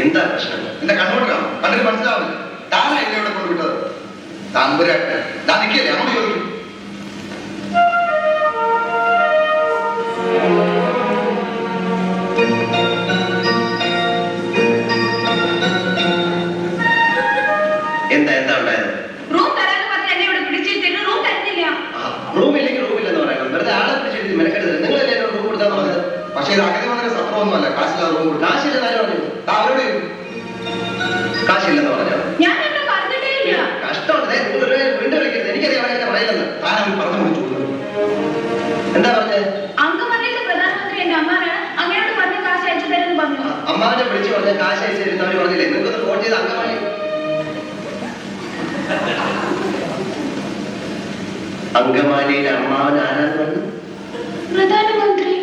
എന്താ പ്രശ്നം? എന്റെ കണ്ണോട്ടാണ്, കണ്ണിന് മനസ്സിലാവില്ല. താനാ എന്നെ ഇവിടെ കൊണ്ടുവിട്ടത്. താമ്പുരാട്ട് ഞാൻ നിൽക്കില്ലേ, അങ്ങോട്ട് ചോദിക്കും. എന്താ എന്താ ഉണ്ടായത്? റൂമില്ലെങ്കിൽ റൂമില്ലെന്ന് പറയണം. വെറുതെ ആളെ പിടിച്ചെടുത്ത് മെനക്കെടുത്ത് നിങ്ങളല്ലേ എന്നോട് റൂം കൊടുത്താൽ പറഞ്ഞത്. പക്ഷേ ഇത് അഗതി മന്ദിര സത്രമൊന്നുമല്ല, കാശില്ലാതെ റൂം കൊടുക്കും. കാശില്ലെന്ന് ആരും പറഞ്ഞു? അവരോട് കാശില്ലെന്ന് പറഞ്ഞോ? കഷ്ടമുണ്ട്. വീണ്ടും വിളിക്കരുത്. എനിക്കറിയാം അവരെ പറയില്ലെന്ന്. താൻ പറഞ്ഞു വിളിച്ചു. എന്താ പറഞ്ഞത്? അമ്മാവനെ വിളിച്ചു പറഞ്ഞ കാശ് അയച്ചു തരുന്നവര് പറഞ്ഞില്ലേ? നിങ്ങൾക്കൊന്ന് ഫോൺ ചെയ്ത് അങ്കമാലി അങ്കമാലിയിലെ അമ്മാവൻ ആരാന്ന് പറഞ്ഞു? പ്രധാനമന്ത്രി.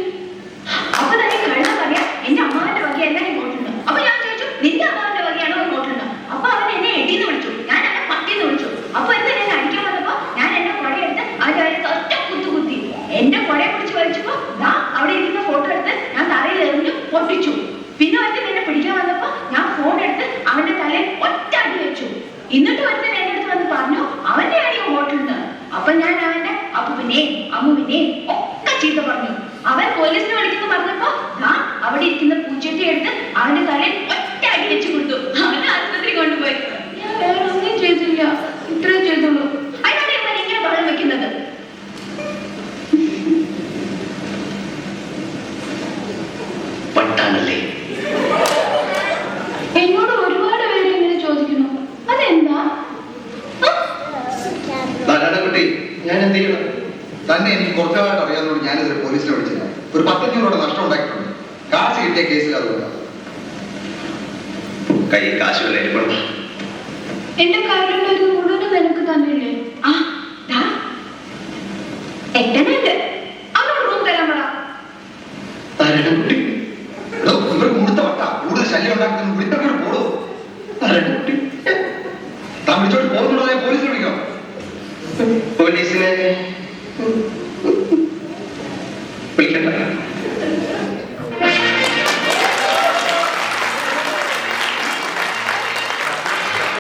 അപ്പൊ തന്നെ കള്ളം പറയാ എന്റെ അമ്മാവന്റെ വകയല്ല ഇങ്ങോട്ടുണ്ട്. അപ്പൊ ഞാൻ ചോദിച്ചു നിന്റെ അമ്മാവന്റെ വകയാണോ ഇങ്ങോട്ടുണ്ട്? അപ്പൊ അവൻ എന്നെ എടീന്ന് വിളിച്ചു, ഞാൻ എന്നെ പട്ടിന്ന് വിളിച്ചു. അപ്പൊ എന്താ എന്നെ അടിക്കാൻ വന്നപ്പോ ഞാൻ എന്റെ കൊടയെടുത്ത് അവന്റെ കാര്യത്തിൽ ഒറ്റ കുത്തി. എന്റെ കൊടയെ പിടിച്ച് വലിച്ചപ്പോ ദാ അവിടെ ഇരിക്കുന്ന ഫോട്ടോ എടുത്ത് ഞാൻ തറയിൽ എറിഞ്ഞു പൊട്ടിച്ചു. പിന്നെ ഒരുത്തൻ എന്നെ പിടിക്കാൻ വന്നപ്പോ ഞാൻ ഫോൺ എടുത്ത് അവന്റെ തലയിൽ ഒറ്റ അടി വെച്ചു. എന്നിട്ട് ഒരുത്തൻ എന്റെ അടുത്ത് വന്ന് പറഞ്ഞു അവന്റെ അടി ഇങ്ങോട്ടുണ്ട്. അപ്പൊ ഞാൻ അവന്റെ അപ്പുവിനെയും അമ്മുവിനെയും ഒക്കെ ചീത്ത പറഞ്ഞു. അവൻ പോലീസിനെ വിളിക്കുന്നു പറഞ്ഞപ്പോ ഞാൻ അവിടെ ഇരിക്കുന്ന പൂച്ചട്ടി എടുത്ത് അവന്റെ തലയിൽ ഒറ്റ അടി വെച്ച് കൊടുത്തു. അവനെ ആശുപത്രി കൊണ്ടുപോയി. ഞാൻ വേറെ ഒന്നും ചെയ്തില്ല, ഇത്രേ ചെയ്തുള്ളൂ. അതിനാണ് ഇവൻ ഇങ്ങനെ ബഹളം വെക്കുന്നത്. പട്ടാണല്ലേ? എന്നോട് ഒരുപാട് പേര് ഇങ്ങനെ ചോദിക്കുന്നു, അതെന്താ? കുട്ടി, ഞാൻ എന്ത് ചെയ്യണം? തന്നെ എനിക്ക് കുറച്ചായിട്ട് അറിയാവുന്നതുകൊണ്ട് ഞാനിതിൽ പോലീസിനെ വിളിച്ചില്ല. ഒരു 10,500 രൂപ നഷ്ടം ഉണ്ടാക്കിയിട്ടുണ്ട്. കാശ് കിട്ടിയ കേസിൽ അതുകൊണ്ടാണ്. കൈ കാശുകൾ ഏർപ്പെടുന്നു. എന്റെ കയ്യിലുള്ളത് മുഴുവനും നിനക്ക് തന്നില്ലേ? എട്ടനുണ്ട്, അവനോട് റൂം തരാൻ പറ. കുട്ടി ഇവർക്ക് മുഴുത്ത വട്ട കൂടുതൽ ശല്യം ഉണ്ടാക്കുന്ന വിളിച്ചോട്ട് പോടോ. കുട്ടി താൻ വിളിച്ചോട്ട് പോകുന്നുണ്ടോ? പോലീസിനെ വിളിക്കാം. പോലീസിനെ